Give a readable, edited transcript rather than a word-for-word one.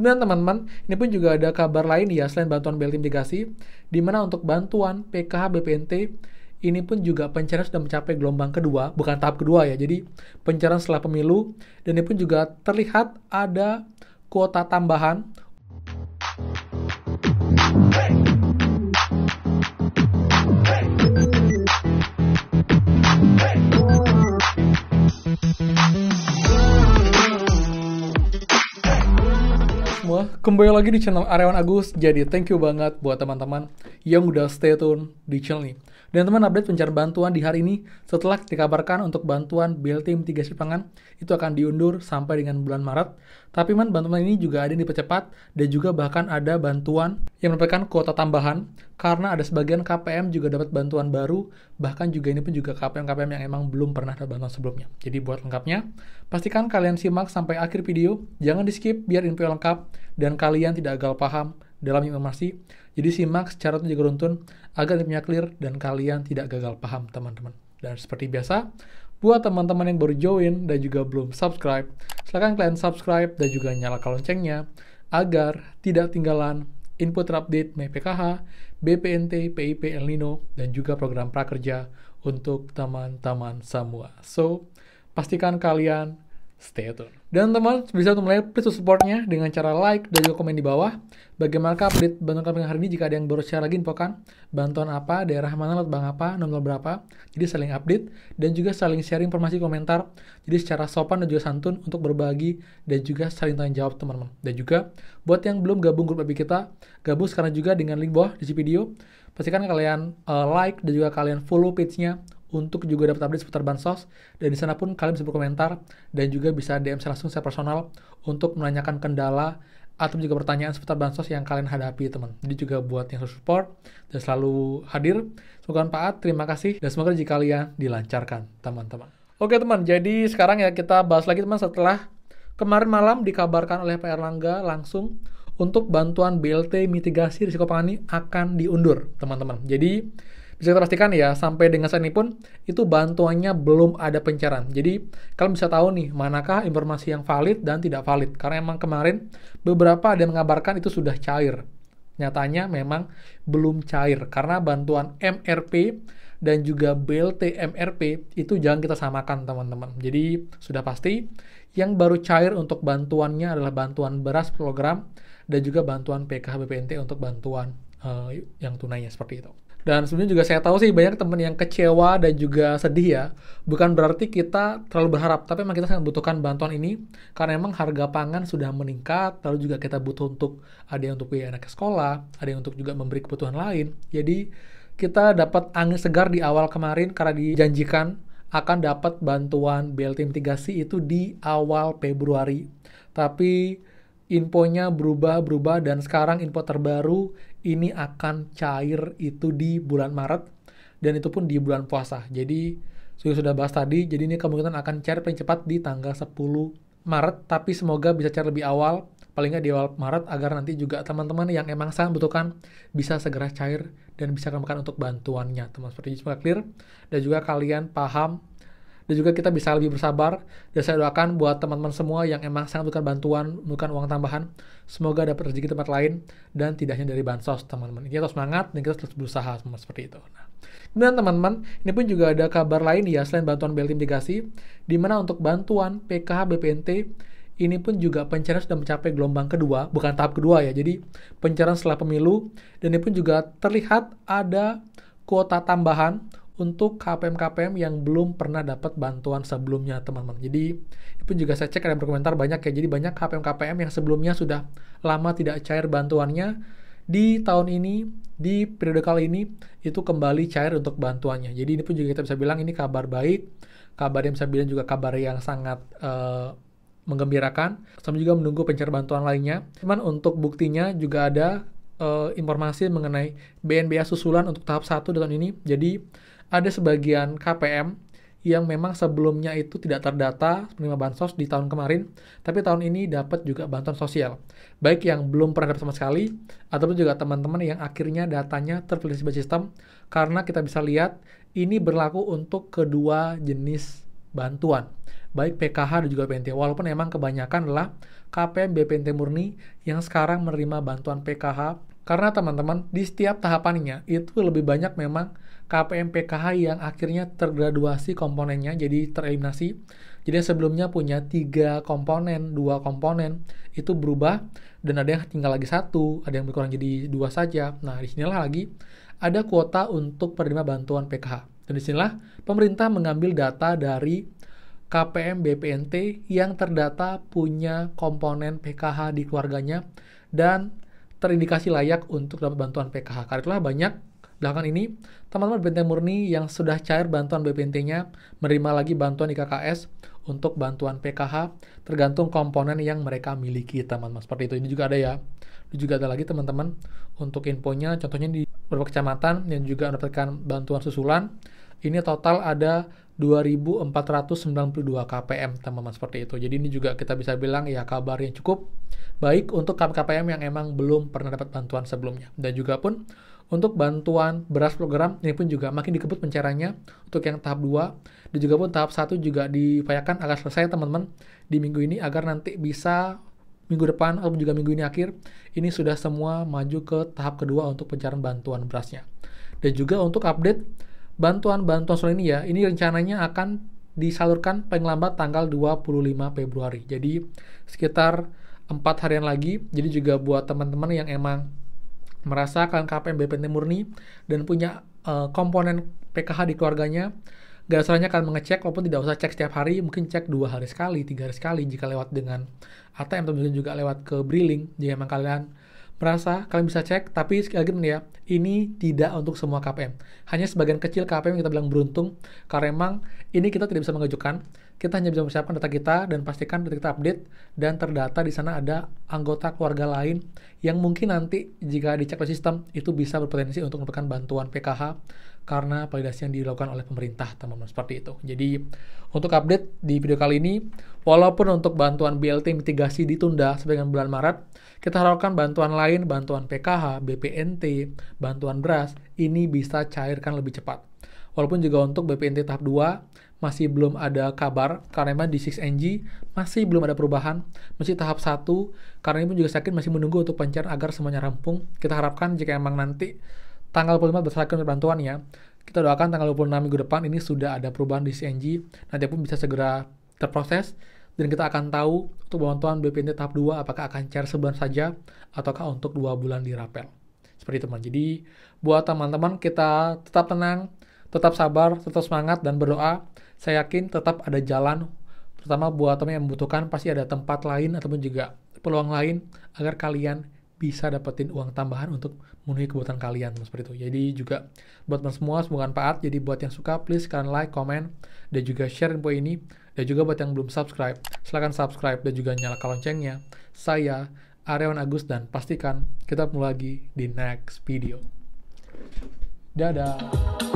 Dan teman-teman, ini pun juga ada kabar lain ya selain bantuan BLT mitigasi, di mana untuk bantuan PKH BPNT ini pun juga pencairan sudah mencapai gelombang kedua, bukan tahap kedua ya. Jadi pencairan setelah pemilu, dan ini pun juga terlihat ada kuota tambahan. Semua kembali lagi di channel Aryawan Agus. Jadi thank you banget buat teman-teman yang udah stay tune di channel ini. Dan teman update pencarian bantuan di hari ini setelah dikabarkan untuk bantuan BLT mitigasi pangan itu akan diundur sampai dengan bulan Maret. Tapi bantuan ini juga ada yang dipercepat dan juga bahkan ada bantuan yang merupakan kuota tambahan karena ada sebagian KPM juga dapat bantuan baru, bahkan juga ini pun juga KPM-KPM yang emang belum pernah dapat bantuan sebelumnya. Jadi buat lengkapnya, pastikan kalian simak sampai akhir video, jangan di skip biar info lengkap dan kalian tidak gagal paham dalam informasi. Jadi simak secara juga runtun agar infonya clear dan kalian tidak gagal paham teman-teman. Dan seperti biasa, buat teman-teman yang baru join dan juga belum subscribe, silahkan kalian subscribe dan juga nyalakan loncengnya agar tidak ketinggalan info terupdate mengenai PKH, BPNT, PIP, El Nino, dan juga program prakerja untuk teman-teman semua. So, pastikan kalian stay tune. Dan teman, bisa untuk mulai, please supportnya dengan cara like dan juga komen di bawah. Bagaimana update bantuan kami hari ini jika ada yang baru share lagi infokan bantuan apa, daerah mana, lot bank apa, nomor berapa. Jadi saling update dan juga saling sharing informasi komentar. Jadi secara sopan dan juga santun untuk berbagi dan juga saling tanya jawab teman-teman. Dan juga buat yang belum gabung grup FB kita, gabung sekarang juga dengan link bawah di video. Pastikan kalian like dan juga kalian follow page-nya untuk juga dapat update seputar bansos, dan di sana pun kalian bisa berkomentar dan juga bisa DM saya langsung secara personal untuk menanyakan kendala atau juga pertanyaan seputar bansos yang kalian hadapi teman. Jadi juga buat yang selalu support dan selalu hadir, semoga bermanfaat, terima kasih, dan semoga rezeki kalian dilancarkan teman-teman. Oke teman, jadi sekarang ya kita bahas lagi teman setelah kemarin malam dikabarkan oleh Pak Erlangga langsung untuk bantuan BLT mitigasi risiko pangan ini akan diundur teman-teman. Jadi bisa kita pastikan ya, sampai dengan saat ini pun itu bantuannya belum ada pencairan. Jadi kalian bisa tahu nih, manakah informasi yang valid dan tidak valid. Karena emang kemarin beberapa ada yang mengabarkan itu sudah cair. Nyatanya memang belum cair. Karena bantuan MRP dan juga BLT MRP itu jangan kita samakan teman-teman. Jadi sudah pasti yang baru cair untuk bantuannya adalah bantuan beras program dan juga bantuan PKH BPNT untuk bantuan yang tunainya seperti itu. Dan sebenarnya juga saya tahu sih banyak teman yang kecewa dan juga sedih ya. Bukan berarti kita terlalu berharap, tapi memang kita sangat butuhkan bantuan ini karena memang harga pangan sudah meningkat, lalu juga kita butuh untuk ada yang untuk biaya anak ke sekolah, ada yang untuk juga memberi kebutuhan lain. Jadi kita dapat angin segar di awal kemarin karena dijanjikan akan dapat bantuan BLT mitigasi itu di awal Februari. Tapi infonya berubah dan sekarang info terbaru ini akan cair itu di bulan Maret dan itu pun di bulan puasa. Jadi sudah bahas tadi, jadi ini kemungkinan akan cair paling cepat di tanggal 10 Maret, tapi semoga bisa cair lebih awal, paling nggak di awal Maret agar nanti juga teman-teman yang emang sangat membutuhkan bisa segera cair dan bisa kembali untuk bantuannya. Teman seperti itu semoga clear dan juga kalian paham. Dan juga kita bisa lebih bersabar. Dan saya doakan buat teman-teman semua yang emang sangat membutuhkan bantuan, membutuhkan uang tambahan, semoga dapat rezeki tempat lain dan tidak hanya dari bansos teman-teman. Kita harus semangat dan kita terus berusaha seperti itu. Nah, kemudian teman-teman, ini pun juga ada kabar lain ya selain bantuan BLT mitigasi, di mana untuk bantuan PKH BPNT ini pun juga pencairan sudah mencapai gelombang kedua, bukan tahap kedua ya. Jadi pencairan setelah pemilu, dan ini pun juga terlihat ada kuota tambahan untuk KPM-KPM yang belum pernah dapat bantuan sebelumnya teman-teman. Jadi ini pun juga saya cek ada berkomentar banyak ya. Jadi banyak KPM-KPM yang sebelumnya sudah lama tidak cair bantuannya, di tahun ini, di periode kali ini itu kembali cair untuk bantuannya. Jadi ini pun juga kita bisa bilang ini kabar baik, kabar yang bisa bilang juga kabar yang sangat menggembirakan. Sambil juga menunggu pencairan bantuan lainnya. Cuman untuk buktinya juga ada informasi mengenai BNBA susulan untuk tahap 1 di tahun ini. Jadi ada sebagian KPM yang memang sebelumnya itu tidak terdata penerima bansos di tahun kemarin, tapi tahun ini dapat juga bantuan sosial. Baik yang belum pernah dapat sama sekali, ataupun juga teman-teman yang akhirnya datanya tervalidasi by sistem, karena kita bisa lihat ini berlaku untuk kedua jenis bantuan, baik PKH dan juga BPNT. Walaupun emang kebanyakan adalah KPM BPNT murni yang sekarang menerima bantuan PKH, karena teman-teman di setiap tahapannya itu lebih banyak memang KPM PKH yang akhirnya tergraduasi komponennya, jadi tereliminasi. Jadi yang sebelumnya punya 3 komponen, 2 komponen, itu berubah, dan ada yang tinggal lagi 1, ada yang berkurang jadi 2 saja. Nah, disinilah lagi ada kuota untuk penerima bantuan PKH. Dan disinilah pemerintah mengambil data dari KPM BPNT yang terdata punya komponen PKH di keluarganya dan terindikasi layak untuk dapat bantuan PKH. Karena itulah banyak belakangan ini teman-teman BPNT murni yang sudah cair bantuan BPNT-nya menerima lagi bantuan di KKS untuk bantuan PKH tergantung komponen yang mereka miliki, teman-teman. Seperti itu. Ini juga ada ya. Ini juga ada lagi teman-teman untuk infonya, contohnya di beberapa kecamatan yang juga mendapatkan bantuan susulan. Ini total ada 2.492 KPM, teman-teman, seperti itu. Jadi ini juga kita bisa bilang ya kabar yang cukup baik untuk KPM yang emang belum pernah dapat bantuan sebelumnya. Dan juga pun untuk bantuan beras program, ini pun juga makin dikebut pencairannya untuk yang tahap 2. Dan juga pun tahap 1 juga diupayakan agar selesai, teman-teman, di minggu ini agar nanti bisa minggu depan atau juga minggu ini akhir, ini sudah semua maju ke tahap kedua untuk pencairan bantuan berasnya. Dan juga untuk update bantuan-bantuan soal ini ya, ini rencananya akan disalurkan paling lambat tanggal 25 Februari. Jadi sekitar 4 harian lagi. Jadi juga buat teman-teman yang emang merasa kalian KPM BPNT murni dan punya komponen PKH di keluarganya, gak salahnya kalian mengecek, walaupun tidak usah cek setiap hari, mungkin cek 2 hari sekali, 3 hari sekali, jika lewat dengan ATM atau mungkin juga lewat ke Briling, jika emang kalian merasa kalian bisa cek. Tapi sekali lagi ya, ini tidak untuk semua KPM, hanya sebagian kecil KPM yang kita bilang beruntung, karena emang ini kita tidak bisa mengajukan, kita hanya bisa mempersiapkan data kita dan pastikan data kita update dan terdata di sana ada anggota keluarga lain yang mungkin nanti jika dicek oleh sistem itu bisa berpotensi untuk mendapatkan bantuan PKH karena validasi yang dilakukan oleh pemerintah, teman-teman, seperti itu. Jadi untuk update di video kali ini, walaupun untuk bantuan BLT mitigasi ditunda sampai dengan bulan Maret, kita harapkan bantuan lain, bantuan PKH, BPNT, bantuan beras, ini bisa cairkan lebih cepat. Walaupun juga untuk BPNT tahap 2, masih belum ada kabar, karena memang di 6NG masih belum ada perubahan, masih tahap 1, karena ini pun juga sakit masih menunggu untuk pencairan agar semuanya rampung. Kita harapkan jika emang nanti tanggal 25 berdasarkan bantuannya, kita doakan tanggal 26 minggu depan ini sudah ada perubahan di 6NG, nanti pun bisa segera terproses, dan kita akan tahu untuk bantuan BPNT tahap 2 apakah akan cair sebulan saja, ataukah untuk 2 bulan dirapel. Seperti itu, teman. Jadi, buat teman-teman, kita tetap tenang, tetap sabar, tetap semangat, dan berdoa. Saya yakin tetap ada jalan, terutama buat teman yang membutuhkan, pasti ada tempat lain ataupun juga peluang lain agar kalian bisa dapetin uang tambahan untuk memenuhi kebutuhan kalian, seperti itu. Jadi juga buat teman semua semoga bermanfaat. Jadi buat yang suka, please kalian like, comment, dan juga share info ini. Dan juga buat yang belum subscribe, silahkan subscribe dan juga nyalakan loncengnya. Saya Aryawan Agus dan pastikan kita ketemu lagi di next video. Dadah.